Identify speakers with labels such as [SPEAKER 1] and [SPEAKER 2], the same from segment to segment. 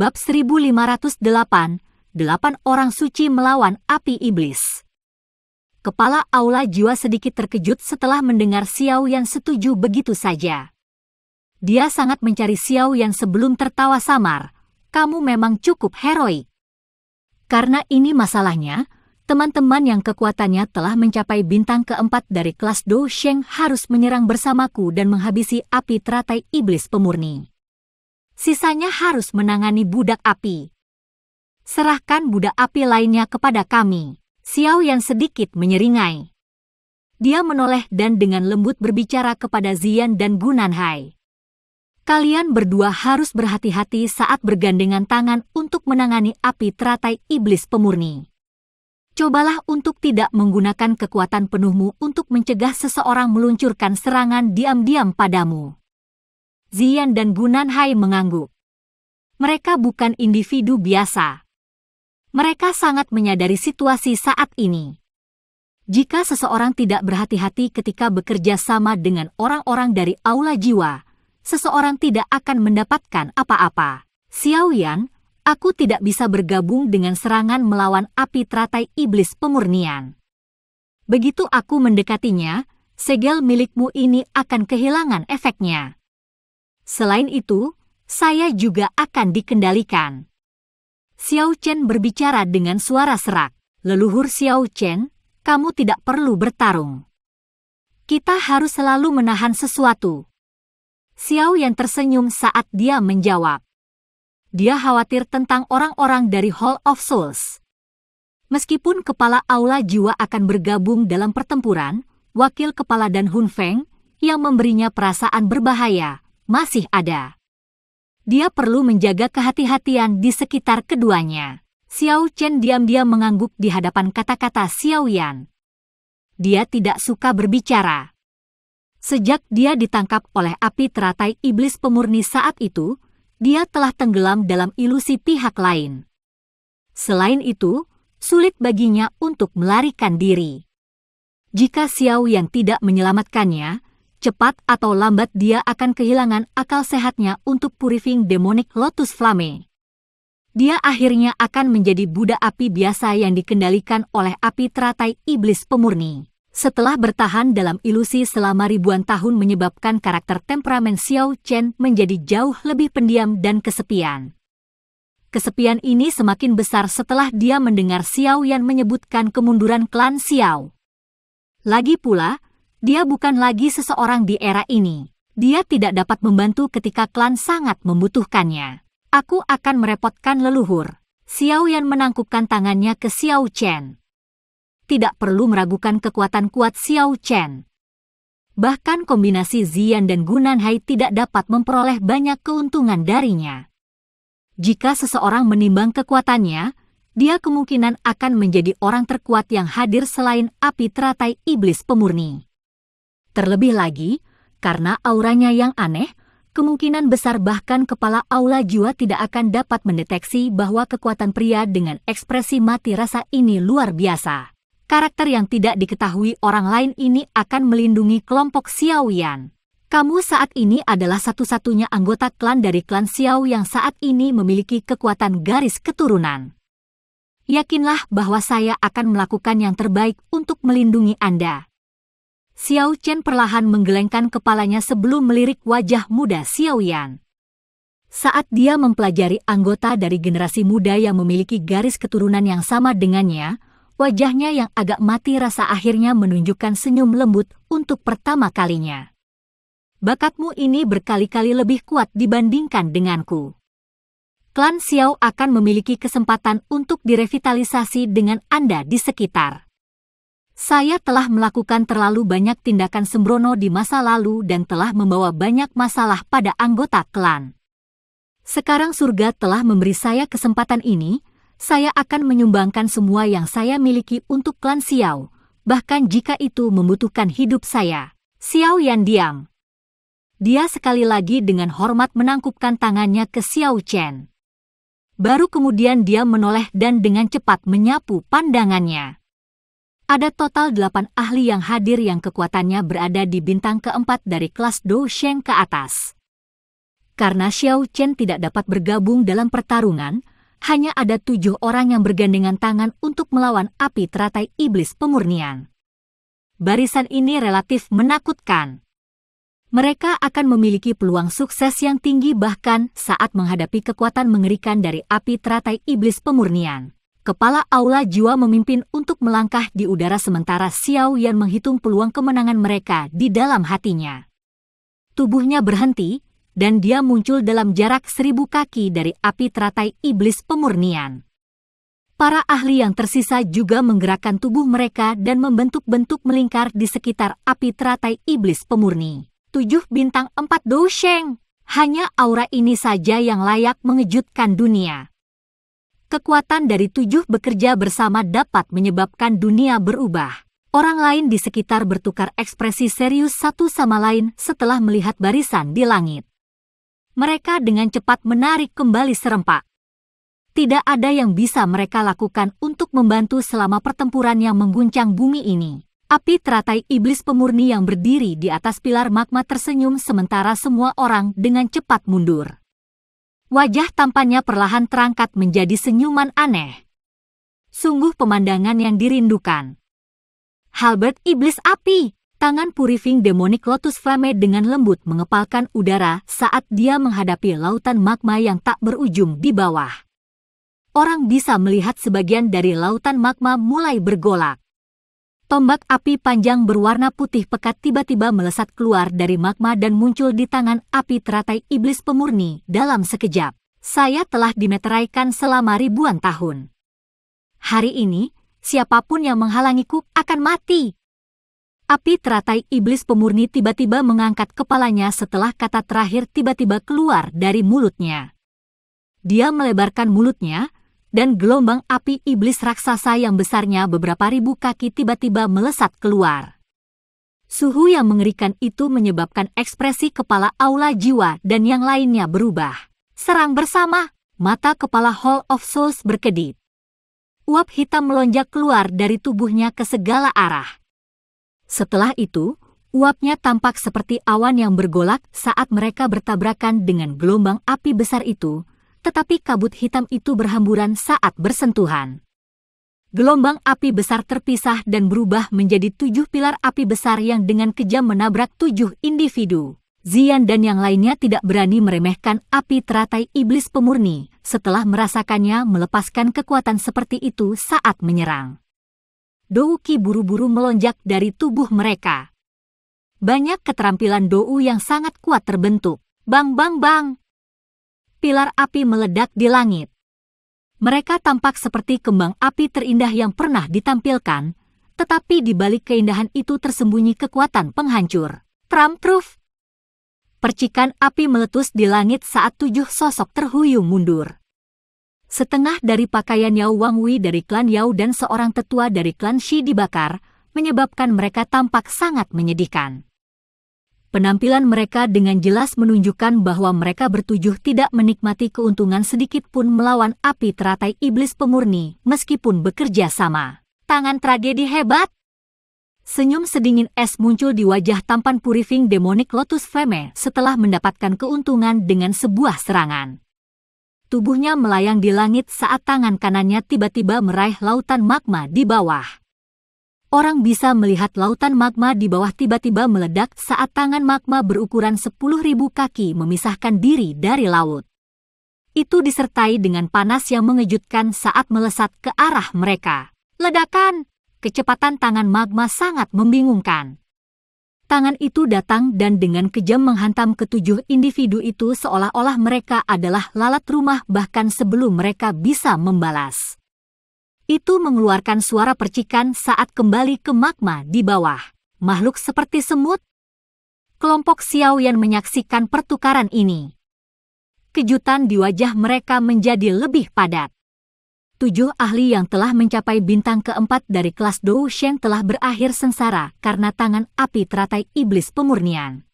[SPEAKER 1] Bab 1508, 8 orang suci melawan api iblis. Kepala Aula Jiwa sedikit terkejut setelah mendengar Xiao Yan setuju begitu saja. Dia sangat mencari Xiao Yan sebelum tertawa samar. Kamu memang cukup heroik. Karena ini masalahnya, teman-teman yang kekuatannya telah mencapai bintang keempat dari kelas Do Sheng harus menyerang bersamaku dan menghabisi api teratai iblis pemurni. Sisanya harus menangani budak api. Serahkan budak api lainnya kepada kami. Xiao Yan sedikit menyeringai. Dia menoleh dan dengan lembut berbicara kepada Ziyan dan Gunanhai. Kalian berdua harus berhati-hati saat bergandengan tangan untuk menangani api teratai iblis pemurni. Cobalah untuk tidak menggunakan kekuatan penuhmu untuk mencegah seseorang meluncurkan serangan diam-diam padamu. Ziyan dan Gunanhai mengangguk. Mereka bukan individu biasa. Mereka sangat menyadari situasi saat ini. Jika seseorang tidak berhati-hati ketika bekerja sama dengan orang-orang dari Aula Jiwa, seseorang tidak akan mendapatkan apa-apa. Xiao Yan, aku tidak bisa bergabung dengan serangan melawan api teratai iblis pemurnian. Begitu aku mendekatinya, segel milikmu ini akan kehilangan efeknya. Selain itu, saya juga akan dikendalikan. Xiao Chen berbicara dengan suara serak. Leluhur Xiao Chen, kamu tidak perlu bertarung. Kita harus selalu menahan sesuatu. Xiao Yan tersenyum saat dia menjawab. Dia khawatir tentang orang-orang dari Hall of Souls. Meskipun kepala Aula Jiwa akan bergabung dalam pertempuran, wakil kepala Dan Hun Feng, yang memberinya perasaan berbahaya, masih ada. Dia perlu menjaga kehati-hatian di sekitar keduanya. Xiao Chen diam-diam mengangguk di hadapan kata-kata Xiao Yan. Dia tidak suka berbicara. Sejak dia ditangkap oleh api teratai iblis pemurni saat itu, dia telah tenggelam dalam ilusi pihak lain. Selain itu, sulit baginya untuk melarikan diri. Jika Xiao Yan tidak menyelamatkannya, cepat atau lambat dia akan kehilangan akal sehatnya untuk purifying demonic lotus flame. Dia akhirnya akan menjadi budak api biasa yang dikendalikan oleh api teratai iblis pemurni. Setelah bertahan dalam ilusi selama ribuan tahun menyebabkan karakter temperamen Xiao Chen menjadi jauh lebih pendiam dan kesepian. Kesepian ini semakin besar setelah dia mendengar Xiao Yan menyebutkan kemunduran klan Xiao. Lagi pula, dia bukan lagi seseorang di era ini. Dia tidak dapat membantu ketika klan sangat membutuhkannya. Aku akan merepotkan leluhur. Xiao Yan menangkupkan tangannya ke Xiao Chen. Tidak perlu meragukan kekuatan kuat Xiao Chen. Bahkan kombinasi Ziyan dan Gunanhai tidak dapat memperoleh banyak keuntungan darinya. Jika seseorang menimbang kekuatannya, dia kemungkinan akan menjadi orang terkuat yang hadir selain api teratai iblis pemurni. Terlebih lagi, karena auranya yang aneh, kemungkinan besar bahkan kepala Aula Jiwa tidak akan dapat mendeteksi bahwa kekuatan pria dengan ekspresi mati rasa ini luar biasa. Karakter yang tidak diketahui orang lain ini akan melindungi kelompok Xiao Yan. Kamu saat ini adalah satu-satunya anggota klan dari klan Xiao yang saat ini memiliki kekuatan garis keturunan. Yakinlah bahwa saya akan melakukan yang terbaik untuk melindungi Anda. Xiao Chen perlahan menggelengkan kepalanya sebelum melirik wajah muda Xiao Yan. Saat dia mempelajari anggota dari generasi muda yang memiliki garis keturunan yang sama dengannya, wajahnya yang agak mati rasa akhirnya menunjukkan senyum lembut untuk pertama kalinya. Bakatmu ini berkali-kali lebih kuat dibandingkan denganku. Klan Xiao akan memiliki kesempatan untuk direvitalisasi dengan Anda di sekitar. Saya telah melakukan terlalu banyak tindakan sembrono di masa lalu dan telah membawa banyak masalah pada anggota klan. Sekarang surga telah memberi saya kesempatan ini, saya akan menyumbangkan semua yang saya miliki untuk klan Xiao, bahkan jika itu membutuhkan hidup saya. Xiao Yan diam. Dia sekali lagi dengan hormat menangkupkan tangannya ke Xiao Chen. Baru kemudian dia menoleh dan dengan cepat menyapu pandangannya. Ada total 8 ahli yang hadir yang kekuatannya berada di bintang keempat dari kelas Do Sheng ke atas. Karena Xiao Chen tidak dapat bergabung dalam pertarungan, hanya ada 7 orang yang bergandengan tangan untuk melawan api teratai iblis pemurnian. Barisan ini relatif menakutkan. Mereka akan memiliki peluang sukses yang tinggi bahkan saat menghadapi kekuatan mengerikan dari api teratai iblis pemurnian. Kepala Aula Jiwa memimpin untuk melangkah di udara sementara Xiao Yan menghitung peluang kemenangan mereka di dalam hatinya. Tubuhnya berhenti, dan dia muncul dalam jarak 1000 kaki dari api teratai iblis pemurnian. Para ahli yang tersisa juga menggerakkan tubuh mereka dan membentuk-bentuk melingkar di sekitar api teratai iblis pemurni. 7 bintang 4 Dousheng. Hanya aura ini saja yang layak mengejutkan dunia. Kekuatan dari 7 bekerja bersama dapat menyebabkan dunia berubah. Orang lain di sekitar bertukar ekspresi serius satu sama lain setelah melihat barisan di langit. Mereka dengan cepat menarik kembali serempak. Tidak ada yang bisa mereka lakukan untuk membantu selama pertempuran yang mengguncang bumi ini. Api teratai iblis pemurni yang berdiri di atas pilar magma tersenyum sementara semua orang dengan cepat mundur. Wajah tampannya perlahan terangkat menjadi senyuman aneh. Sungguh pemandangan yang dirindukan. Halberd iblis api. Tangan Purifying Demonic Lotus Flame dengan lembut mengepalkan udara saat dia menghadapi lautan magma yang tak berujung di bawah. Orang bisa melihat sebagian dari lautan magma mulai bergolak. Tombak api panjang berwarna putih pekat tiba-tiba melesat keluar dari magma dan muncul di tangan api teratai iblis pemurni dalam sekejap. Saya telah dimeteraikan selama ribuan tahun. Hari ini, siapapun yang menghalangiku akan mati. Api teratai iblis pemurni tiba-tiba mengangkat kepalanya setelah kata terakhir tiba-tiba keluar dari mulutnya. Dia melebarkan mulutnya, dan gelombang api iblis raksasa yang besarnya beberapa ribu kaki tiba-tiba melesat keluar. Suhu yang mengerikan itu menyebabkan ekspresi kepala Aula Jiwa dan yang lainnya berubah. Serang bersama, mata kepala Hall of Souls berkedip. Uap hitam melonjak keluar dari tubuhnya ke segala arah. Setelah itu, uapnya tampak seperti awan yang bergolak saat mereka bertabrakan dengan gelombang api besar itu, tetapi kabut hitam itu berhamburan saat bersentuhan. Gelombang api besar terpisah dan berubah menjadi 7 pilar api besar yang dengan kejam menabrak 7 individu. Zian dan yang lainnya tidak berani meremehkan api teratai iblis pemurni setelah merasakannya melepaskan kekuatan seperti itu saat menyerang. Dou Qi buru-buru melonjak dari tubuh mereka. Banyak keterampilan Dou yang sangat kuat terbentuk. Bang bang bang! Pilar api meledak di langit. Mereka tampak seperti kembang api terindah yang pernah ditampilkan, tetapi di balik keindahan itu tersembunyi kekuatan penghancur. Tram-truf! Percikan api meletus di langit saat 7 sosok terhuyung mundur. Setengah dari pakaian Yao Wangwei dari klan Yao dan seorang tetua dari klan Shi dibakar, menyebabkan mereka tampak sangat menyedihkan. Penampilan mereka dengan jelas menunjukkan bahwa mereka bertujuh tidak menikmati keuntungan sedikit pun melawan api teratai iblis pemurni meskipun bekerja sama. Tangan tragedi hebat! Senyum sedingin es muncul di wajah tampan Purifying Demonic Lotus Flame setelah mendapatkan keuntungan dengan sebuah serangan. Tubuhnya melayang di langit saat tangan kanannya tiba-tiba meraih lautan magma di bawah. Orang bisa melihat lautan magma di bawah tiba-tiba meledak saat tangan magma berukuran 10.000 kaki memisahkan diri dari laut. Itu disertai dengan panas yang mengejutkan saat melesat ke arah mereka. Ledakan! Kecepatan tangan magma sangat membingungkan. Tangan itu datang dan dengan kejam menghantam ketujuh individu itu seolah-olah mereka adalah lalat rumah bahkan sebelum mereka bisa membalas. Itu mengeluarkan suara percikan saat kembali ke magma di bawah. Makhluk seperti semut? Kelompok Xiao Yan menyaksikan pertukaran ini. Kejutan di wajah mereka menjadi lebih padat. 7 ahli yang telah mencapai bintang keempat dari kelas Dou Sheng telah berakhir sengsara karena tangan api teratai iblis pemurnian.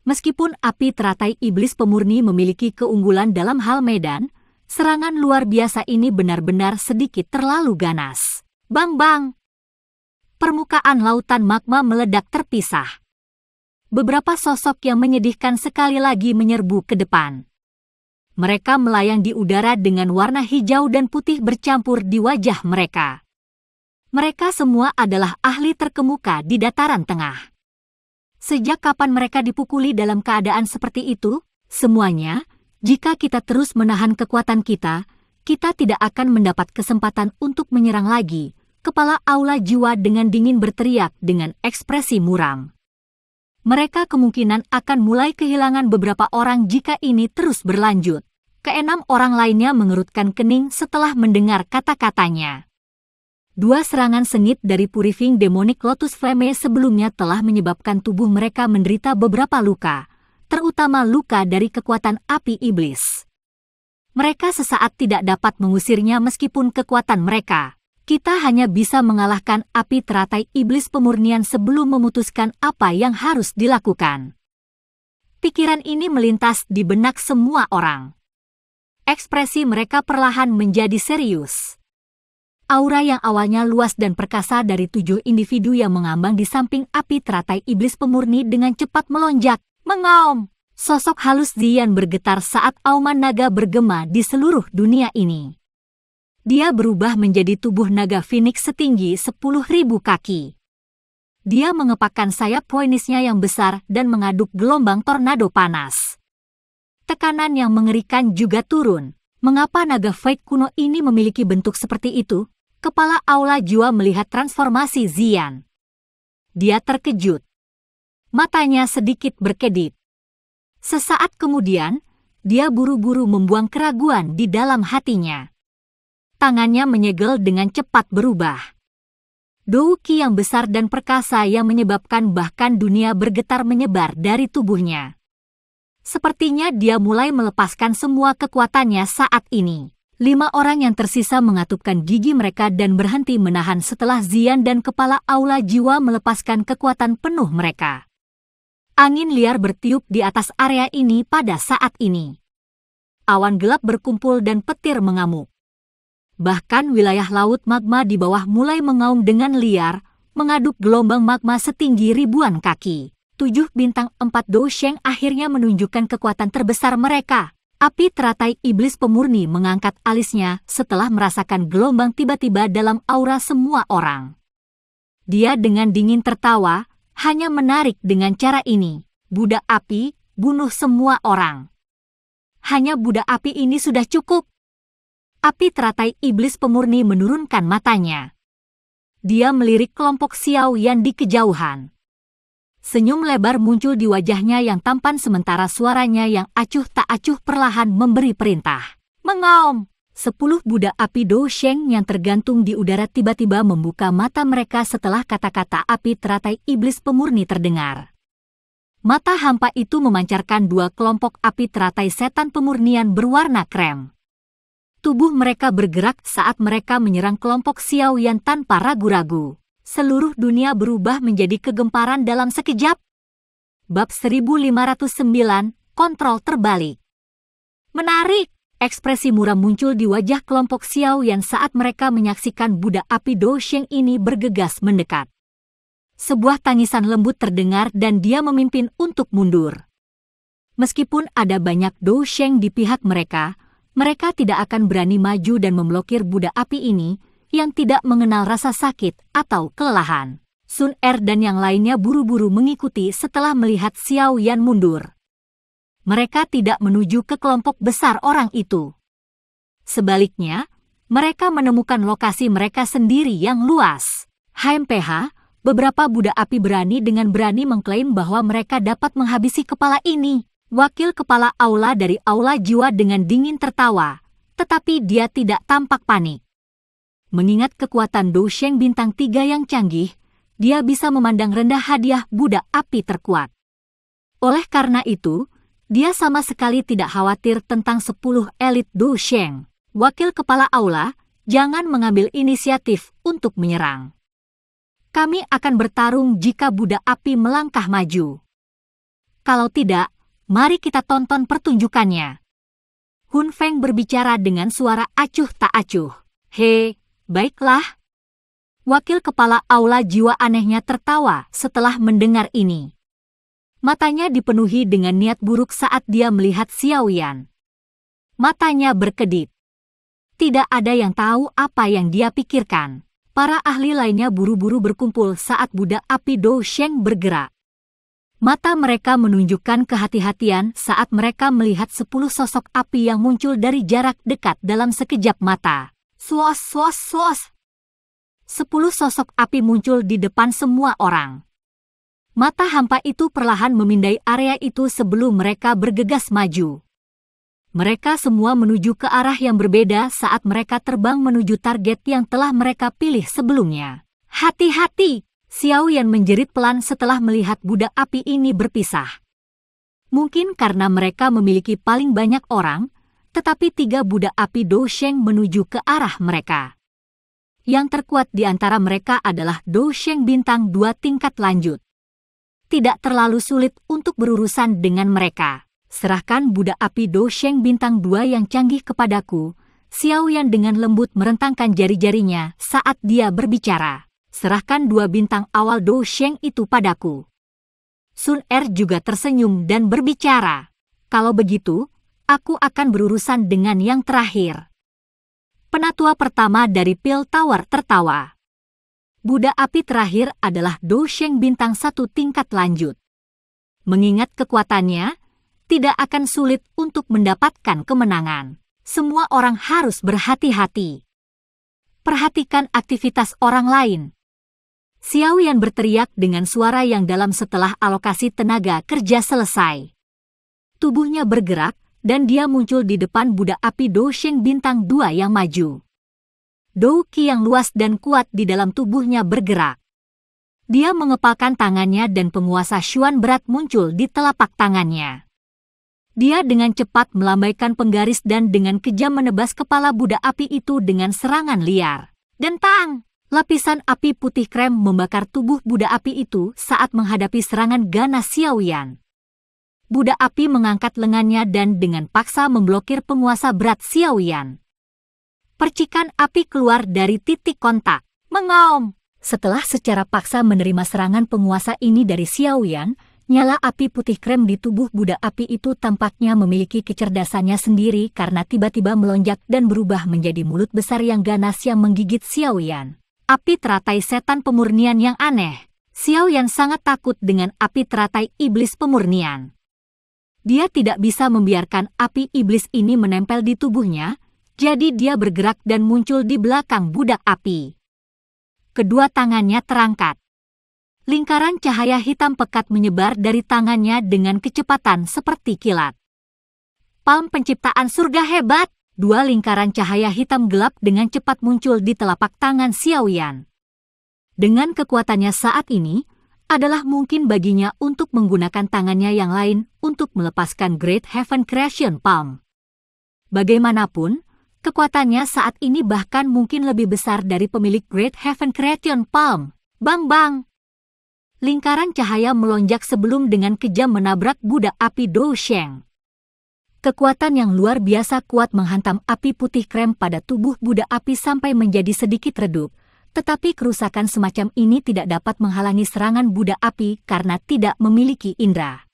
[SPEAKER 1] Meskipun api teratai iblis pemurni memiliki keunggulan dalam hal medan, serangan luar biasa ini benar-benar sedikit terlalu ganas. Bang-bang! Permukaan lautan magma meledak terpisah. beberapa sosok yang menyedihkan sekali lagi menyerbu ke depan. Mereka melayang di udara dengan warna hijau dan putih bercampur di wajah mereka. Mereka semua adalah ahli terkemuka di dataran tengah. Sejak kapan mereka dipukuli dalam keadaan seperti itu? Semuanya, jika kita terus menahan kekuatan kita, kita tidak akan mendapat kesempatan untuk menyerang lagi. Kepala Aula Jiwa dengan dingin berteriak dengan ekspresi muram. Mereka kemungkinan akan mulai kehilangan beberapa orang jika ini terus berlanjut. Keenam orang lainnya mengerutkan kening setelah mendengar kata-katanya. Dua serangan sengit dari Purifying Demonic Lotus Flame sebelumnya telah menyebabkan tubuh mereka menderita beberapa luka, terutama luka dari kekuatan api iblis. Mereka sesaat tidak dapat mengusirnya meskipun kekuatan mereka. Kita hanya bisa mengalahkan api teratai iblis pemurnian sebelum memutuskan apa yang harus dilakukan. Pikiran ini melintas di benak semua orang. Ekspresi mereka perlahan menjadi serius. Aura yang awalnya luas dan perkasa dari 7 individu yang mengambang di samping api teratai iblis pemurni dengan cepat melonjak, mengaum. Sosok halus Ziyan bergetar saat auman naga bergema di seluruh dunia ini. Dia berubah menjadi tubuh naga Phoenix setinggi 10.000 kaki. Dia mengepakkan sayap poinisnya yang besar dan mengaduk gelombang tornado panas. Tekanan yang mengerikan juga turun. Mengapa naga Fate kuno ini memiliki bentuk seperti itu? Kepala Aula Jiwa melihat transformasi Ziyan. Dia terkejut. Matanya sedikit berkedip. Sesaat kemudian, dia buru-buru membuang keraguan di dalam hatinya. Tangannya menyegel dengan cepat berubah. Douki yang besar dan perkasa yang menyebabkan bahkan dunia bergetar menyebar dari tubuhnya. Sepertinya dia mulai melepaskan semua kekuatannya saat ini. 5 orang yang tersisa mengatupkan gigi mereka dan berhenti menahan setelah Ziyan dan kepala Aula Jiwa melepaskan kekuatan penuh mereka. Angin liar bertiup di atas area ini pada saat ini. Awan gelap berkumpul dan petir mengamuk. Bahkan wilayah laut magma di bawah mulai mengaum dengan liar, mengaduk gelombang magma setinggi ribuan kaki. 7 bintang 4 Dousheng akhirnya menunjukkan kekuatan terbesar mereka. Api teratai iblis pemurni mengangkat alisnya setelah merasakan gelombang tiba-tiba dalam aura semua orang. Dia dengan dingin tertawa, hanya menarik dengan cara ini. Budak api, bunuh semua orang. Hanya budak api ini sudah cukup. Api teratai iblis pemurni menurunkan matanya. Dia melirik kelompok Xiao Yan di kejauhan. Senyum lebar muncul di wajahnya yang tampan sementara suaranya yang acuh tak acuh perlahan memberi perintah. Mengaum! 10 budak api Dousheng yang tergantung di udara tiba-tiba membuka mata mereka setelah kata-kata api teratai iblis pemurni terdengar. Mata hampa itu memancarkan 2 kelompok api teratai setan pemurnian berwarna krem. Tubuh mereka bergerak saat mereka menyerang kelompok Xiao Yan tanpa ragu-ragu. Seluruh dunia berubah menjadi kegemparan dalam sekejap. Bab 1509, kontrol terbalik. Menarik! Ekspresi muram muncul di wajah kelompok Xiao Yan saat mereka menyaksikan budak api Dousheng ini bergegas mendekat. Sebuah tangisan lembut terdengar dan dia memimpin untuk mundur. Meskipun ada banyak Dousheng di pihak mereka, mereka tidak akan berani maju dan memblokir budak api ini yang tidak mengenal rasa sakit atau kelelahan. Sun Er dan yang lainnya buru-buru mengikuti setelah melihat Xiao Yan mundur. Mereka tidak menuju ke kelompok besar orang itu. Sebaliknya, mereka menemukan lokasi mereka sendiri yang luas. HMPH, beberapa budak api berani mengklaim bahwa mereka dapat menghabisi kepala ini. Wakil kepala aula dari Aula Jiwa dengan dingin tertawa, tetapi dia tidak tampak panik. Mengingat kekuatan Dousheng bintang 3 yang canggih, dia bisa memandang rendah hadiah budak api terkuat. Oleh karena itu, dia sama sekali tidak khawatir tentang 10 elit Dousheng. Wakil kepala aula, jangan mengambil inisiatif untuk menyerang. Kami akan bertarung jika budak api melangkah maju. Kalau tidak, mari kita tonton pertunjukannya. Hun Feng berbicara dengan suara acuh tak acuh. Baiklah. Wakil kepala Aula Jiwa anehnya tertawa setelah mendengar ini. Matanya dipenuhi dengan niat buruk saat dia melihat Xiao Yan. Matanya berkedip. Tidak ada yang tahu apa yang dia pikirkan. Para ahli lainnya buru-buru berkumpul saat budak api Dou Sheng bergerak. Mata mereka menunjukkan kehati-hatian saat mereka melihat 10 sosok api yang muncul dari jarak dekat dalam sekejap mata. Suos, suos, suos. 10 sosok api muncul di depan semua orang. Mata hampa itu perlahan memindai area itu sebelum mereka bergegas maju. Mereka semua menuju ke arah yang berbeda saat mereka terbang menuju target yang telah mereka pilih sebelumnya. Hati-hati! Xiao Yan menjerit pelan setelah melihat budak api ini berpisah. Mungkin karena mereka memiliki paling banyak orang, tetapi 3 budak api Dou Sheng menuju ke arah mereka. Yang terkuat di antara mereka adalah Dou Sheng bintang 2 tingkat lanjut. Tidak terlalu sulit untuk berurusan dengan mereka. Serahkan budak api Dou Sheng bintang 2 yang canggih kepadaku. Xiao Yan dengan lembut merentangkan jari-jarinya saat dia berbicara. Serahkan 2 bintang awal Dou Sheng itu padaku. Sun Er juga tersenyum dan berbicara. Kalau begitu, aku akan berurusan dengan yang terakhir. Penatua pertama dari Pil Tower tertawa. Budak api terakhir adalah Dou Sheng bintang 1 tingkat lanjut. Mengingat kekuatannya, tidak akan sulit untuk mendapatkan kemenangan. Semua orang harus berhati-hati. Perhatikan aktivitas orang lain. Xiao Yan berteriak dengan suara yang dalam setelah alokasi tenaga kerja selesai. Tubuhnya bergerak, dan dia muncul di depan budak api Dou Sheng bintang 2 yang maju. Dou Qi yang luas dan kuat di dalam tubuhnya bergerak. Dia mengepalkan tangannya dan penguasa Xuan berat muncul di telapak tangannya. Dia dengan cepat melambaikan penggaris dan dengan kejam menebas kepala budak api itu dengan serangan liar. Dentang! Lapisan api putih krem membakar tubuh budak api itu saat menghadapi serangan ganas Xiao Yan. Budak api mengangkat lengannya dan dengan paksa memblokir penguasa berat Xiao Yan. Percikan api keluar dari titik kontak. Mengaum! Setelah secara paksa menerima serangan penguasa ini dari Xiao Yan, nyala api putih krem di tubuh budak api itu tampaknya memiliki kecerdasannya sendiri karena tiba-tiba melonjak dan berubah menjadi mulut besar yang ganas yang menggigit Xiao Yan. Api teratai setan pemurnian yang aneh. Xiao Yan sangat takut dengan api teratai iblis pemurnian. Dia tidak bisa membiarkan api iblis ini menempel di tubuhnya, jadi dia bergerak dan muncul di belakang budak api. Kedua tangannya terangkat. Lingkaran cahaya hitam pekat menyebar dari tangannya dengan kecepatan seperti kilat. Palm penciptaan surga hebat! 2 lingkaran cahaya hitam gelap dengan cepat muncul di telapak tangan Xiao Yan. Dengan kekuatannya saat ini, adalah mungkin baginya untuk menggunakan tangannya yang lain untuk melepaskan Great Heaven Creation Palm. Bagaimanapun, kekuatannya saat ini bahkan mungkin lebih besar dari pemilik Great Heaven Creation Palm. Bang-bang! Lingkaran cahaya melonjak sebelum dengan kejam menabrak budak api Dou Sheng. Kekuatan yang luar biasa kuat menghantam api putih krem pada tubuh budak api sampai menjadi sedikit redup, tetapi kerusakan semacam ini tidak dapat menghalangi serangan budak api karena tidak memiliki indera.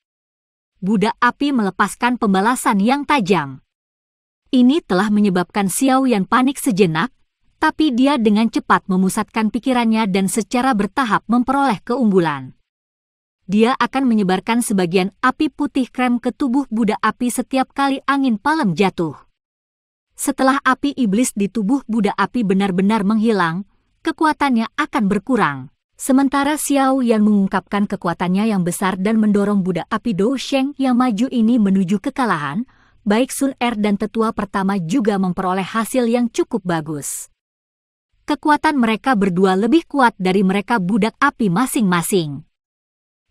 [SPEAKER 1] Budak api melepaskan pembalasan yang tajam. Ini telah menyebabkan Xiao Yan panik sejenak, tapi dia dengan cepat memusatkan pikirannya dan secara bertahap memperoleh keunggulan. Dia akan menyebarkan sebagian api putih krem ke tubuh budak api setiap kali angin palem jatuh. Setelah api iblis di tubuh budak api benar-benar menghilang, kekuatannya akan berkurang. Sementara Xiao Yan mengungkapkan kekuatannya yang besar dan mendorong budak api Dou Sheng yang maju ini menuju kekalahan, baik Sun Er dan tetua pertama juga memperoleh hasil yang cukup bagus. Kekuatan mereka berdua lebih kuat dari mereka budak api masing-masing.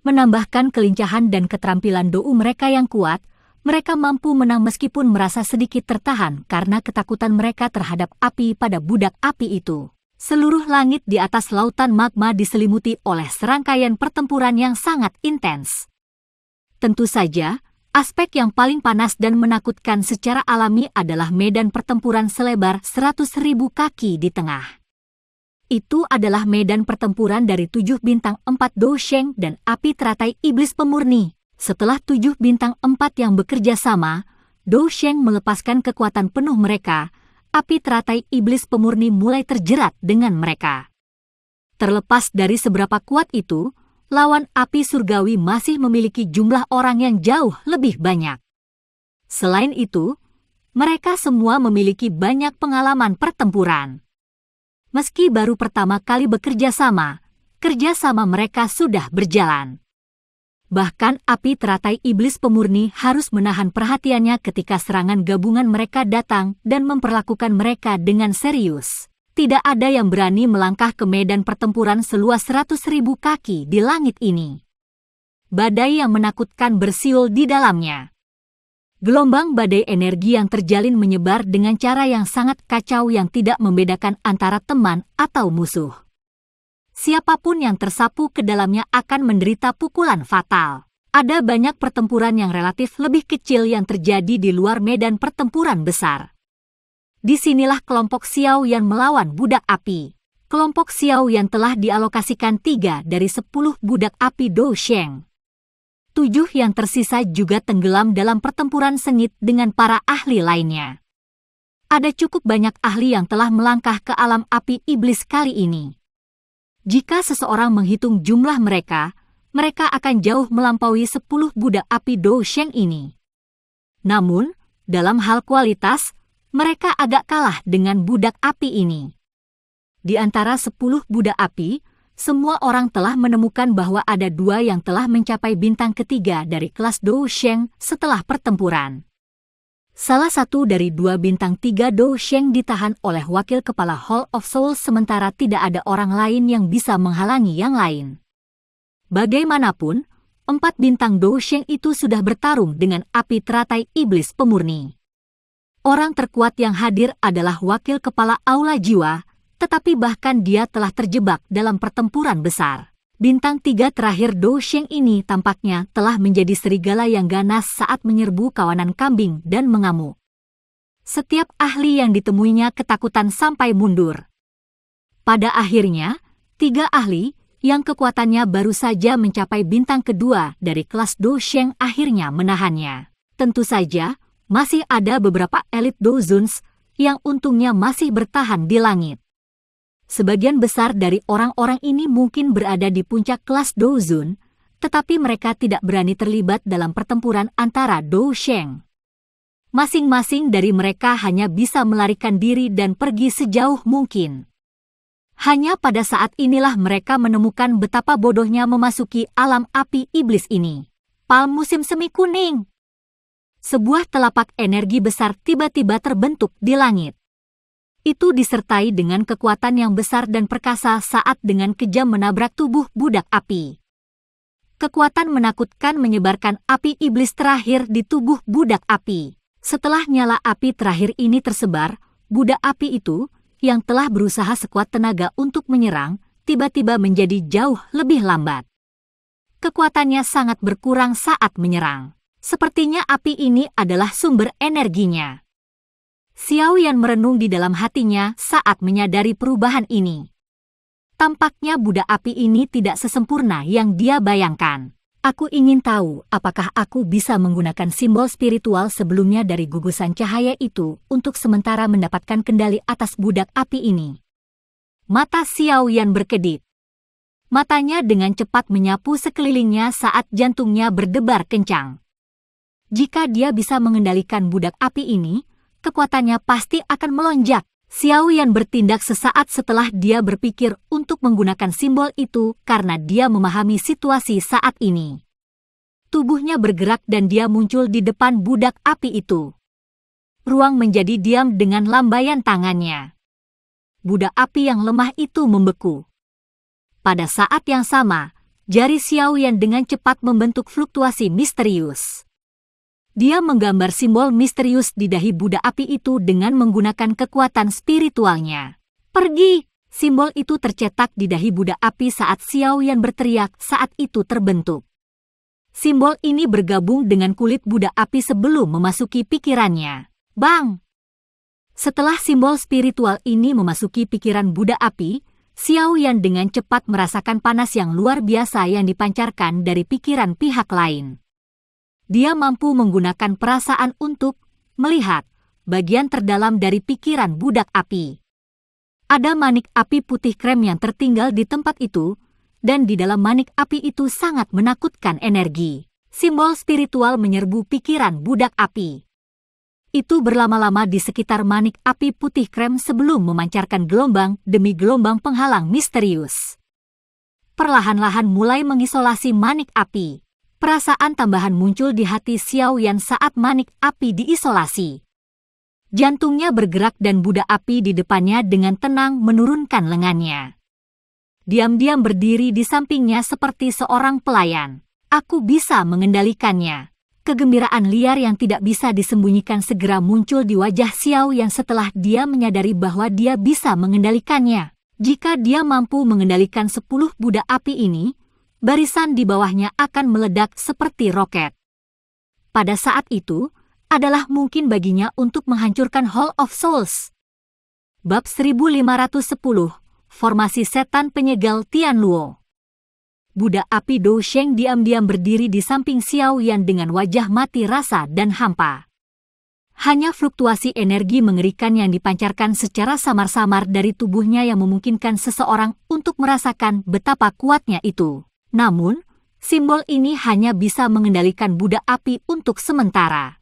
[SPEAKER 1] Menambahkan kelincahan dan keterampilan dou mereka yang kuat, mereka mampu menang meskipun merasa sedikit tertahan karena ketakutan mereka terhadap api pada budak api itu. Seluruh langit di atas lautan magma diselimuti oleh serangkaian pertempuran yang sangat intens. Tentu saja, aspek yang paling panas dan menakutkan secara alami adalah medan pertempuran selebar 100.000 kaki di tengah. Itu adalah medan pertempuran dari 7 bintang 4 Dou Sheng dan api teratai iblis pemurni. Setelah 7 bintang 4 yang bekerja sama, Dou Sheng melepaskan kekuatan penuh mereka, api teratai iblis pemurni mulai terjerat dengan mereka. Terlepas dari seberapa kuat itu, lawan api surgawi masih memiliki jumlah orang yang jauh lebih banyak. Selain itu, mereka semua memiliki banyak pengalaman pertempuran. Meski baru pertama kali bekerja sama, kerjasama mereka sudah berjalan. Bahkan api teratai iblis pemurni harus menahan perhatiannya ketika serangan gabungan mereka datang dan memperlakukan mereka dengan serius. Tidak ada yang berani melangkah ke medan pertempuran seluas 100.000 kaki di langit ini. Badai yang menakutkan bersiul di dalamnya. Gelombang badai energi yang terjalin menyebar dengan cara yang sangat kacau yang tidak membedakan antara teman atau musuh. Siapapun yang tersapu ke dalamnya akan menderita pukulan fatal. Ada banyak pertempuran yang relatif lebih kecil yang terjadi di luar medan pertempuran besar. Disinilah kelompok Xiao Yan melawan budak api. Kelompok Xiao Yan telah dialokasikan 3 dari 10 budak api Dou Sheng. 7 yang tersisa juga tenggelam dalam pertempuran sengit dengan para ahli lainnya. Ada cukup banyak ahli yang telah melangkah ke alam api iblis kali ini. Jika seseorang menghitung jumlah mereka, mereka akan jauh melampaui 10 budak api Dou Sheng ini. Namun, dalam hal kualitas, mereka agak kalah dengan budak api ini. Di antara 10 budak api, semua orang telah menemukan bahwa ada 2 yang telah mencapai bintang ketiga dari kelas Dou Sheng setelah pertempuran. Salah satu dari 2 bintang 3 Dou Sheng ditahan oleh wakil kepala Hall of Souls sementara tidak ada orang lain yang bisa menghalangi yang lain. Bagaimanapun, 4 bintang Dou Sheng itu sudah bertarung dengan api teratai iblis pemurni. Orang terkuat yang hadir adalah wakil kepala Aula Jiwa, tetapi bahkan dia telah terjebak dalam pertempuran besar. Bintang 3 terakhir Dou Sheng ini tampaknya telah menjadi serigala yang ganas saat menyerbu kawanan kambing dan mengamuk. Setiap ahli yang ditemuinya ketakutan sampai mundur. Pada akhirnya, 3 ahli yang kekuatannya baru saja mencapai bintang kedua dari kelas Dou Sheng akhirnya menahannya. Tentu saja, masih ada beberapa elit Douzuns yang untungnya masih bertahan di langit. Sebagian besar dari orang-orang ini mungkin berada di puncak kelas Douzun, tetapi mereka tidak berani terlibat dalam pertempuran antara Dou Sheng. Masing-masing dari mereka hanya bisa melarikan diri dan pergi sejauh mungkin. Hanya pada saat inilah mereka menemukan betapa bodohnya memasuki alam api iblis ini. Palm musim semi kuning. Sebuah telapak energi besar tiba-tiba terbentuk di langit. Itu disertai dengan kekuatan yang besar dan perkasa saat dengan kejam menabrak tubuh budak api. Kekuatan menakutkan menyebarkan api iblis terakhir di tubuh budak api. Setelah nyala api terakhir ini tersebar, budak api itu, yang telah berusaha sekuat tenaga untuk menyerang, tiba-tiba menjadi jauh lebih lambat. Kekuatannya sangat berkurang saat menyerang. Sepertinya api ini adalah sumber energinya. Xiao Yan merenung di dalam hatinya saat menyadari perubahan ini. Tampaknya budak api ini tidak sesempurna yang dia bayangkan. Aku ingin tahu apakah aku bisa menggunakan simbol spiritual sebelumnya dari gugusan cahaya itu untuk sementara mendapatkan kendali atas budak api ini. Mata Xiao Yan berkedip. Matanya dengan cepat menyapu sekelilingnya saat jantungnya berdebar kencang. Jika dia bisa mengendalikan budak api ini, kekuatannya pasti akan melonjak. Xiao Yan bertindak sesaat setelah dia berpikir untuk menggunakan simbol itu karena dia memahami situasi saat ini. Tubuhnya bergerak dan dia muncul di depan budak api itu. Ruang menjadi diam dengan lambaian tangannya. Budak api yang lemah itu membeku. Pada saat yang sama, jari Xiao Yan dengan cepat membentuk fluktuasi misterius. Dia menggambar simbol misterius di dahi budak api itu dengan menggunakan kekuatan spiritualnya. Pergi! Simbol itu tercetak di dahi budak api saat Xiao Yan berteriak saat itu terbentuk. Simbol ini bergabung dengan kulit budak api sebelum memasuki pikirannya. Bang! Setelah simbol spiritual ini memasuki pikiran budak api, Xiao Yan dengan cepat merasakan panas yang luar biasa yang dipancarkan dari pikiran pihak lain. Dia mampu menggunakan perasaan untuk melihat bagian terdalam dari pikiran budak api. Ada manik api putih krem yang tertinggal di tempat itu, dan di dalam manik api itu sangat menakutkan energi. Simbol spiritual menyerbu pikiran budak api. Itu berlama-lama di sekitar manik api putih krem sebelum memancarkan gelombang demi gelombang penghalang misterius. Perlahan-lahan mulai mengisolasi manik api. Perasaan tambahan muncul di hati Xiao Yan saat manik api diisolasi. Jantungnya bergerak dan budak api di depannya dengan tenang menurunkan lengannya. Diam-diam berdiri di sampingnya seperti seorang pelayan. Aku bisa mengendalikannya. Kegembiraan liar yang tidak bisa disembunyikan segera muncul di wajah Xiao Yan setelah dia menyadari bahwa dia bisa mengendalikannya. Jika dia mampu mengendalikan 10 budak api ini, barisan di bawahnya akan meledak seperti roket. Pada saat itu, adalah mungkin baginya untuk menghancurkan Hall of Souls. Bab 1510, Formasi Setan Penyegal Tianluo. Budak api Dou Sheng diam-diam berdiri di samping Xiao Yan dengan wajah mati rasa dan hampa. Hanya fluktuasi energi mengerikan yang dipancarkan secara samar-samar dari tubuhnya yang memungkinkan seseorang untuk merasakan betapa kuatnya itu. Namun, simbol ini hanya bisa mengendalikan budak api untuk sementara.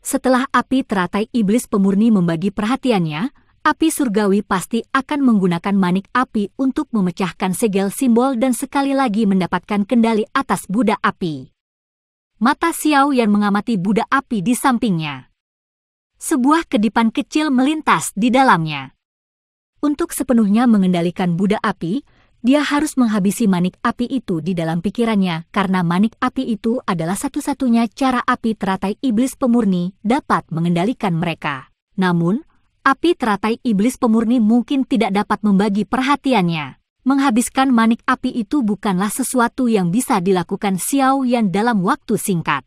[SPEAKER 1] Setelah api teratai iblis pemurni membagi perhatiannya, api surgawi pasti akan menggunakan manik api untuk memecahkan segel simbol dan sekali lagi mendapatkan kendali atas budak api. Mata Xiao Yan mengamati budak api di sampingnya. Sebuah kedipan kecil melintas di dalamnya. Untuk sepenuhnya mengendalikan budak api, dia harus menghabisi manik api itu di dalam pikirannya karena manik api itu adalah satu-satunya cara api teratai iblis pemurni dapat mengendalikan mereka. Namun, api teratai iblis pemurni mungkin tidak dapat membagi perhatiannya. Menghabiskan manik api itu bukanlah sesuatu yang bisa dilakukan Xiao Yan dalam waktu singkat.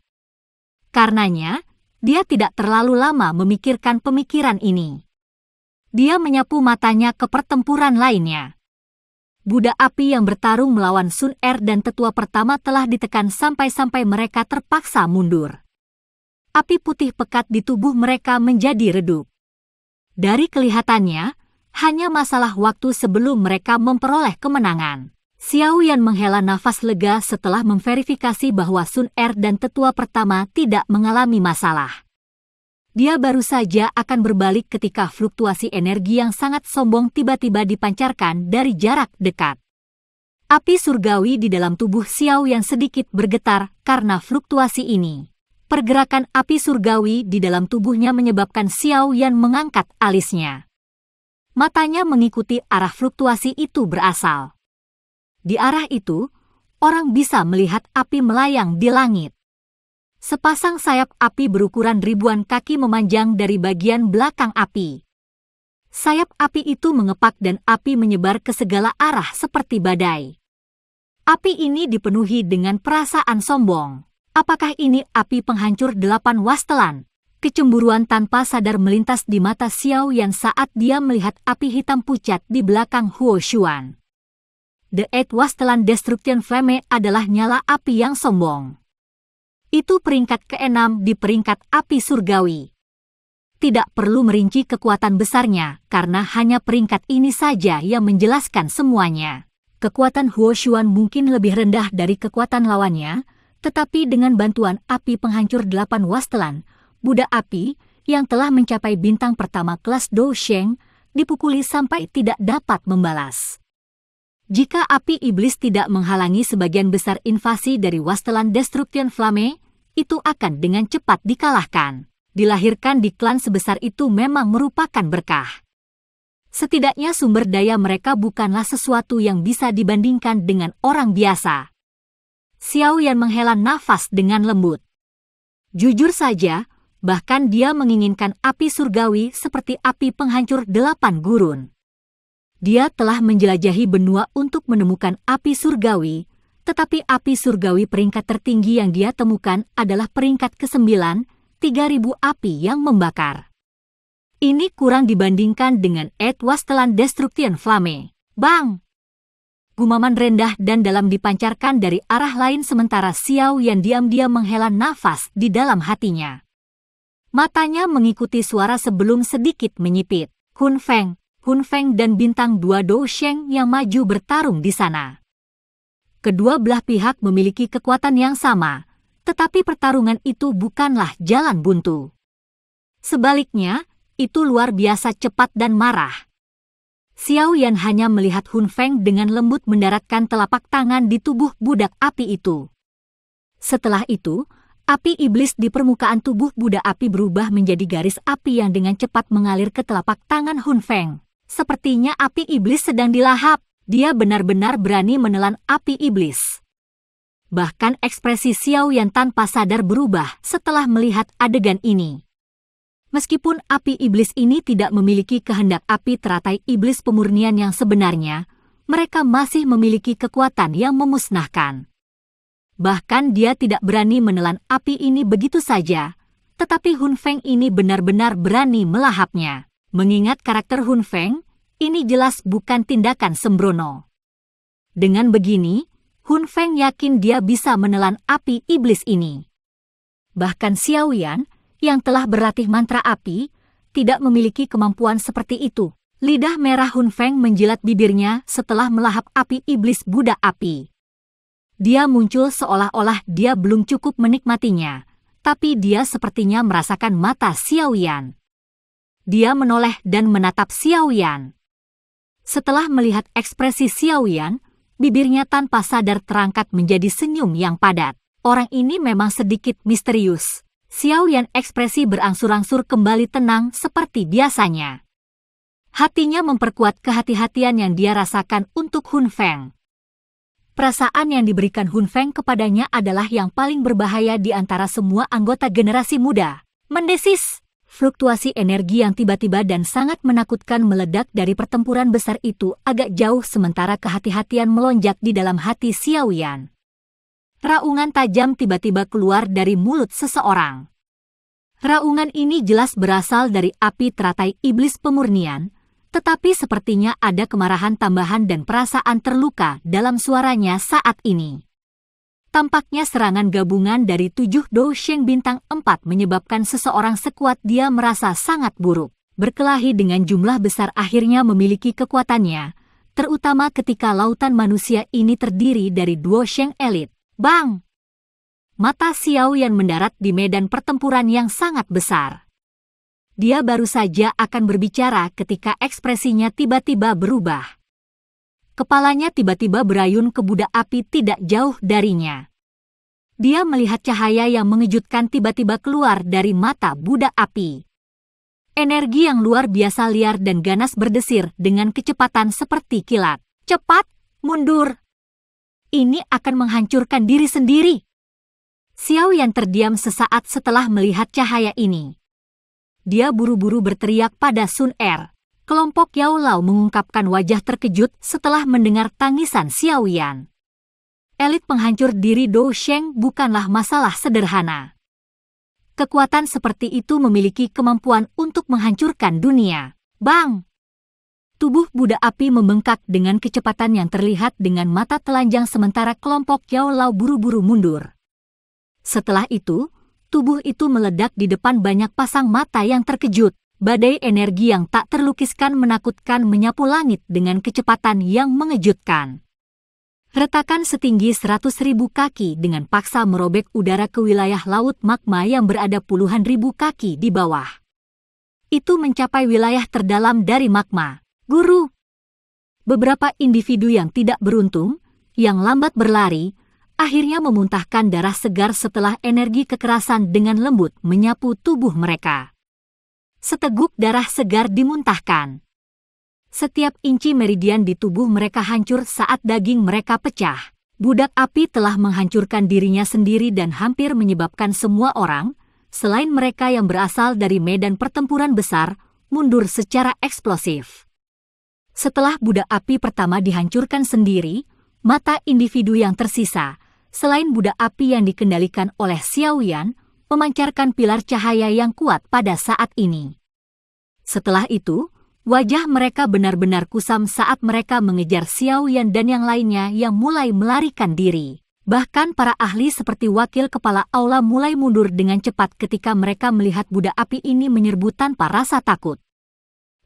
[SPEAKER 1] Karenanya, dia tidak terlalu lama memikirkan pemikiran ini. Dia menyapu matanya ke pertempuran lainnya. Budak api yang bertarung melawan Sun Er dan tetua pertama telah ditekan sampai-sampai mereka terpaksa mundur. Api putih pekat di tubuh mereka menjadi redup. Dari kelihatannya, hanya masalah waktu sebelum mereka memperoleh kemenangan. Xiao Yan menghela nafas lega setelah memverifikasi bahwa Sun Er dan tetua pertama tidak mengalami masalah. Dia baru saja akan berbalik ketika fluktuasi energi yang sangat sombong tiba-tiba dipancarkan dari jarak dekat. Api surgawi di dalam tubuh Xiao Yan sedikit bergetar karena fluktuasi ini. Pergerakan api surgawi di dalam tubuhnya menyebabkan Xiao Yan mengangkat alisnya. Matanya mengikuti arah fluktuasi itu berasal. Di arah itu, orang bisa melihat api melayang di langit. Sepasang sayap api berukuran ribuan kaki memanjang dari bagian belakang api. Sayap api itu mengepak dan api menyebar ke segala arah seperti badai. Api ini dipenuhi dengan perasaan sombong. Apakah ini api penghancur 8 wastelan? Kecemburuan tanpa sadar melintas di mata Xiao Yan saat dia melihat api hitam pucat di belakang Huo Xuan. The Eight Wasteland Destruction Flame adalah nyala api yang sombong. Itu peringkat ke-6 di peringkat api surgawi. Tidak perlu merinci kekuatan besarnya, karena hanya peringkat ini saja yang menjelaskan semuanya. Kekuatan Huo Xuan mungkin lebih rendah dari kekuatan lawannya, tetapi dengan bantuan api penghancur 8 wastelan, budak api yang telah mencapai bintang pertama kelas Dou Sheng dipukuli sampai tidak dapat membalas. Jika api iblis tidak menghalangi sebagian besar invasi dari Wasteland Destruction Flame, itu akan dengan cepat dikalahkan. Dilahirkan di klan sebesar itu memang merupakan berkah. Setidaknya sumber daya mereka bukanlah sesuatu yang bisa dibandingkan dengan orang biasa. Xiao Yan menghela nafas dengan lembut. Jujur saja, bahkan dia menginginkan api surgawi seperti api penghancur 8 gurun. Dia telah menjelajahi benua untuk menemukan api surgawi, tetapi api surgawi peringkat tertinggi yang dia temukan adalah peringkat ke-9, 3000 api yang membakar. Ini kurang dibandingkan dengan Eight Wasteland Destruction Flame. Bang! gumaman rendah dan dalam dipancarkan dari arah lain sementara Xiao Yan diam-diam menghela nafas di dalam hatinya. Matanya mengikuti suara sebelum sedikit menyipit. Hun Feng dan bintang 2 Dou Sheng yang maju bertarung di sana. Kedua belah pihak memiliki kekuatan yang sama, tetapi pertarungan itu bukanlah jalan buntu. Sebaliknya, itu luar biasa cepat dan marah. Xiao Yan hanya melihat Hun Feng dengan lembut mendaratkan telapak tangan di tubuh budak api itu. Setelah itu, api iblis di permukaan tubuh budak api berubah menjadi garis api yang dengan cepat mengalir ke telapak tangan Hun Feng. Sepertinya api iblis sedang dilahap. Dia benar-benar berani menelan api iblis. Bahkan ekspresi Xiao Yan tanpa sadar berubah setelah melihat adegan ini. Meskipun api iblis ini tidak memiliki kehendak api teratai iblis pemurnian yang sebenarnya, mereka masih memiliki kekuatan yang memusnahkan. Bahkan dia tidak berani menelan api ini begitu saja, tetapi Hun Feng ini benar-benar berani melahapnya. Mengingat karakter Hun Feng, ini jelas bukan tindakan sembrono. Dengan begini, Hun Feng yakin dia bisa menelan api iblis ini. Bahkan Xiao Yan, yang telah berlatih mantra api, tidak memiliki kemampuan seperti itu. Lidah merah Hun Feng menjilat bibirnya setelah melahap api iblis budak api. Dia muncul seolah-olah dia belum cukup menikmatinya, tapi dia sepertinya merasakan mata Xiao Yan. Dia menoleh dan menatap Xiao Yan. Setelah melihat ekspresi Xiao Yan, bibirnya tanpa sadar terangkat menjadi senyum yang padat. Orang ini memang sedikit misterius. Xiao Yan ekspresi berangsur-angsur kembali tenang seperti biasanya. Hatinya memperkuat kehati-hatian yang dia rasakan untuk Hun Feng. Perasaan yang diberikan Hun Feng kepadanya adalah yang paling berbahaya di antara semua anggota generasi muda. Mendesis, fluktuasi energi yang tiba-tiba dan sangat menakutkan meledak dari pertempuran besar itu agak jauh sementara kehati-hatian melonjak di dalam hati Xiao Yan. Raungan tajam tiba-tiba keluar dari mulut seseorang. Raungan ini jelas berasal dari api teratai iblis pemurnian, tetapi sepertinya ada kemarahan tambahan dan perasaan terluka dalam suaranya saat ini. Tampaknya serangan gabungan dari 7 Dou Sheng bintang 4 menyebabkan seseorang sekuat dia merasa sangat buruk. Berkelahi dengan jumlah besar akhirnya memiliki kekuatannya, terutama ketika lautan manusia ini terdiri dari Dou Sheng elit. Bang! Mata Xiao Yan mendarat di medan pertempuran yang sangat besar. Dia baru saja akan berbicara ketika ekspresinya tiba-tiba berubah. Kepalanya tiba-tiba berayun ke budak api tidak jauh darinya. Dia melihat cahaya yang mengejutkan tiba-tiba keluar dari mata budak api. Energi yang luar biasa liar dan ganas berdesir dengan kecepatan seperti kilat. Cepat, mundur! Ini akan menghancurkan diri sendiri. Xiao Yan terdiam sesaat setelah melihat cahaya ini. Dia buru-buru berteriak pada Sun Er. Kelompok Yao Lao mengungkapkan wajah terkejut setelah mendengar tangisan Xiao Yan. Elit penghancur diri Dou Sheng bukanlah masalah sederhana. Kekuatan seperti itu memiliki kemampuan untuk menghancurkan dunia. Bang! Tubuh budak api membengkak dengan kecepatan yang terlihat dengan mata telanjang sementara kelompok Yao Lao buru-buru mundur. Setelah itu, tubuh itu meledak di depan banyak pasang mata yang terkejut. Badai energi yang tak terlukiskan menakutkan menyapu langit dengan kecepatan yang mengejutkan. Retakan setinggi 100.000 kaki dengan paksa merobek udara ke wilayah laut magma yang berada puluhan ribu kaki di bawah. Itu mencapai wilayah terdalam dari magma. Guru! Beberapa individu yang tidak beruntung, yang lambat berlari, akhirnya memuntahkan darah segar setelah energi kekerasan dengan lembut menyapu tubuh mereka. Seteguk darah segar dimuntahkan. Setiap inci meridian di tubuh mereka hancur saat daging mereka pecah. Budak api telah menghancurkan dirinya sendiri dan hampir menyebabkan semua orang, selain mereka yang berasal dari medan pertempuran besar, mundur secara eksplosif. Setelah budak api pertama dihancurkan sendiri, mata individu yang tersisa, selain budak api yang dikendalikan oleh Xiao Yan, memancarkan pilar cahaya yang kuat pada saat ini. Setelah itu, Wajah mereka benar-benar kusam saat mereka mengejar Xiao Yan dan yang lainnya yang mulai melarikan diri. Bahkan para ahli seperti wakil kepala aula mulai mundur dengan cepat ketika mereka melihat budak api ini menyerbu tanpa rasa takut.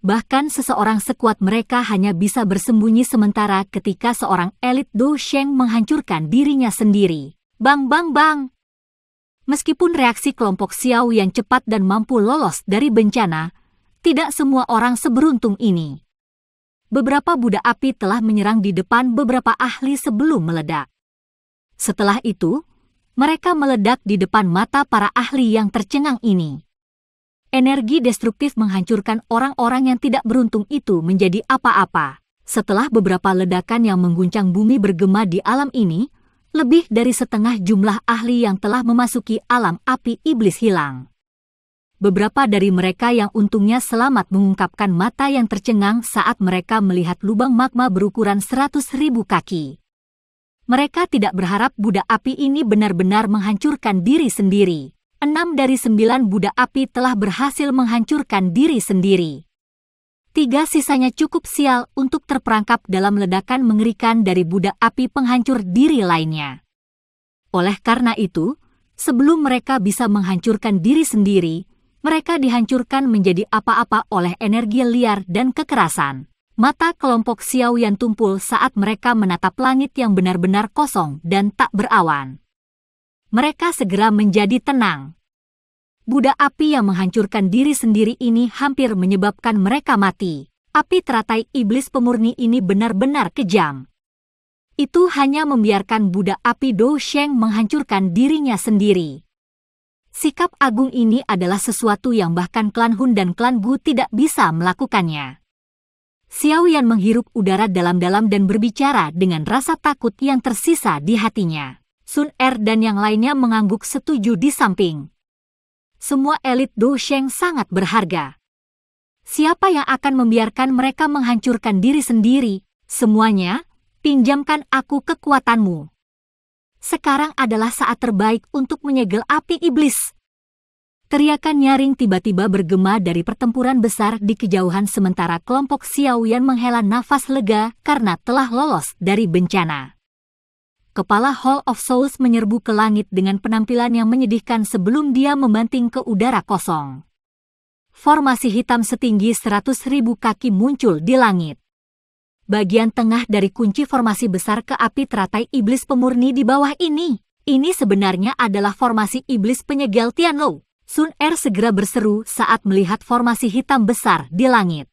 [SPEAKER 1] Bahkan seseorang sekuat mereka hanya bisa bersembunyi sementara ketika seorang elit Do Sheng menghancurkan dirinya sendiri. Bang bang bang! Meskipun reaksi kelompok Xiao yang cepat dan mampu lolos dari bencana, tidak semua orang seberuntung ini. Beberapa budak api telah menyerang di depan beberapa ahli sebelum meledak. Setelah itu, mereka meledak di depan mata para ahli yang tercengang ini. Energi destruktif menghancurkan orang-orang yang tidak beruntung itu menjadi apa-apa. Setelah beberapa ledakan yang mengguncang bumi bergema di alam ini, lebih dari setengah jumlah ahli yang telah memasuki alam api iblis hilang. Beberapa dari mereka yang untungnya selamat mengungkapkan mata yang tercengang saat mereka melihat lubang magma berukuran 100.000 kaki. Mereka tidak berharap budak api ini benar-benar menghancurkan diri sendiri. 6 dari 9 budak api telah berhasil menghancurkan diri sendiri. 3 sisanya cukup sial untuk terperangkap dalam ledakan mengerikan dari budak api penghancur diri lainnya. Oleh karena itu, sebelum mereka bisa menghancurkan diri sendiri, mereka dihancurkan menjadi apa-apa oleh energi liar dan kekerasan. Mata kelompok Xiao Yan tumpul saat mereka menatap langit yang benar-benar kosong dan tak berawan. Mereka segera menjadi tenang. Budak api yang menghancurkan diri sendiri ini hampir menyebabkan mereka mati. Api teratai iblis pemurni ini benar-benar kejam. Itu hanya membiarkan budak api Do Sheng menghancurkan dirinya sendiri. Sikap agung ini adalah sesuatu yang bahkan klan Hun dan klan Gu tidak bisa melakukannya. Xiao Yan menghirup udara dalam-dalam dan berbicara dengan rasa takut yang tersisa di hatinya. Sun Er dan yang lainnya mengangguk setuju di samping. Semua elit Do Sheng sangat berharga. Siapa yang akan membiarkan mereka menghancurkan diri sendiri? Semuanya, pinjamkan aku kekuatanmu. Sekarang adalah saat terbaik untuk menyegel api iblis. Teriakan nyaring tiba-tiba bergema dari pertempuran besar di kejauhan sementara kelompok Xiao Yan menghela nafas lega karena telah lolos dari bencana. Kepala Hall of Souls menyerbu ke langit dengan penampilan yang menyedihkan sebelum dia membanting ke udara kosong. Formasi hitam setinggi 100.000 kaki muncul di langit. Bagian tengah dari kunci formasi besar ke api teratai iblis pemurni di bawah ini. Ini sebenarnya adalah formasi iblis penyegel Tianlou. Sun Er segera berseru saat melihat formasi hitam besar di langit.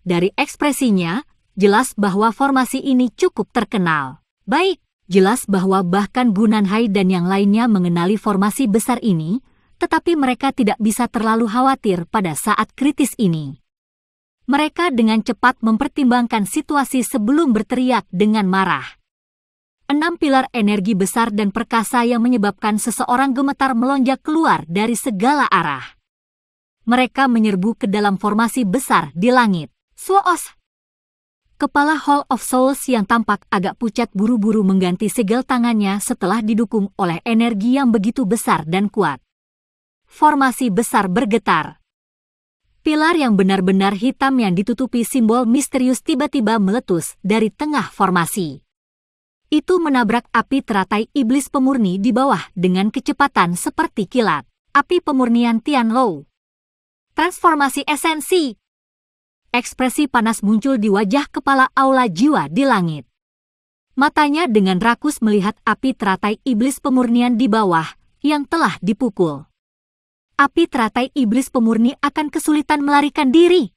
[SPEAKER 1] Dari ekspresinya, jelas bahwa formasi ini cukup terkenal. Baik, jelas bahwa bahkan Gu Nanhai dan yang lainnya mengenali formasi besar ini, tetapi mereka tidak bisa terlalu khawatir pada saat kritis ini. Mereka dengan cepat mempertimbangkan situasi sebelum berteriak dengan marah. 6 pilar energi besar dan perkasa yang menyebabkan seseorang gemetar melonjak keluar dari segala arah. Mereka menyerbu ke dalam formasi besar di langit. Suos! Kepala Hall of Souls yang tampak agak pucat buru-buru mengganti segel tangannya setelah didukung oleh energi yang begitu besar dan kuat. Formasi besar bergetar. Pilar yang benar-benar hitam yang ditutupi simbol misterius tiba-tiba meletus dari tengah formasi. Itu menabrak api teratai iblis pemurni di bawah dengan kecepatan seperti kilat. Api pemurnian Tianlou. Transformasi esensi. Ekspresi panas muncul di wajah kepala aula jiwa di langit. Matanya dengan rakus melihat api teratai iblis pemurnian di bawah yang telah dipukul. Api teratai iblis pemurni akan kesulitan melarikan diri.